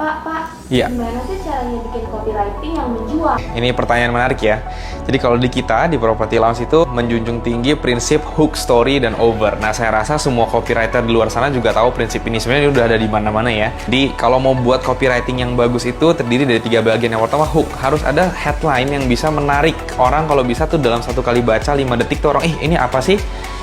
Pak, Iya. gimana sih caranya bikin copywriting yang menjual? Ini pertanyaan menarik ya. Jadi kalau di kita, di Property Lounge itu menjunjung tinggi prinsip hook, story, dan over. Nah, saya rasa semua copywriter di luar sana juga tahu prinsip ini. Sebenarnya ini udah ada di mana-mana ya. Jadi, kalau mau buat copywriting yang bagus itu terdiri dari 3 bagian. Yang pertama, hook. Harus ada headline yang bisa menarik orang. Kalau bisa tuh dalam satu kali baca 5 detik tuh orang, ini apa sih?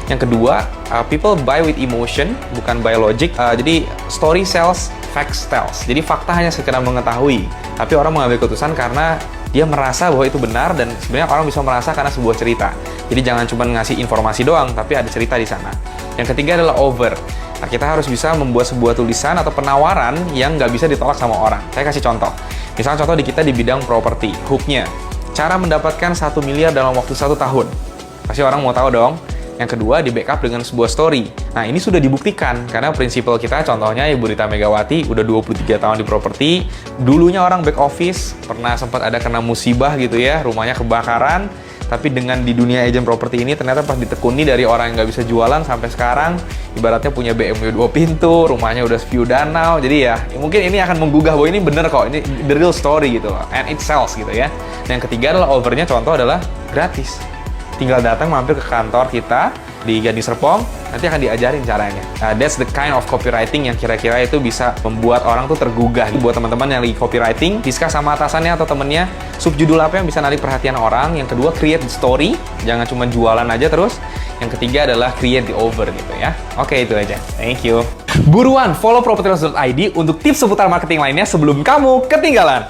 Yang kedua, people buy with emotion, bukan by logic. Jadi, story sells, facts tells. Jadi, fakta hanya sekedar mengetahui. Tapi orang mengambil keputusan karena dia merasa bahwa itu benar, dan sebenarnya orang bisa merasa karena sebuah cerita. Jadi, jangan cuma ngasih informasi doang, tapi ada cerita di sana. Yang ketiga adalah over. Nah, kita harus bisa membuat sebuah tulisan atau penawaran yang nggak bisa ditolak sama orang. Saya kasih contoh. Misalnya contoh di kita di bidang properti, hooknya. Cara mendapatkan 1 miliar dalam waktu 1 tahun. Pasti orang mau tahu dong. Yang kedua, di backup dengan sebuah story. Nah, ini sudah dibuktikan, karena prinsipal kita, contohnya Ibu Rita Megawati, udah 23 tahun di properti, dulunya orang back office, pernah sempat ada kena musibah gitu ya, rumahnya kebakaran, tapi dengan di dunia agent properti ini, ternyata pas ditekuni dari orang yang nggak bisa jualan, sampai sekarang, ibaratnya punya BMW 2 pintu, rumahnya udah view danau, jadi ya, mungkin ini akan menggugah bahwa ini bener kok, ini the real story gitu loh, and it sells gitu ya. Dan yang ketiga adalah overnya, contoh adalah gratis. Tinggal datang mampir ke kantor kita di Gading Serpong, nanti akan diajarin caranya. Nah, that's the kind of copywriting yang kira-kira itu bisa membuat orang tuh tergugah. Buat teman-teman yang lagi copywriting, discuss sama atasannya atau temennya, subjudul apa yang bisa narik perhatian orang. Yang kedua, create the story, jangan cuma jualan aja terus. Yang ketiga adalah create the over gitu ya. Oke, itu aja. Thank you. Buruan follow propertylounge.id untuk tips seputar marketing lainnya sebelum kamu ketinggalan.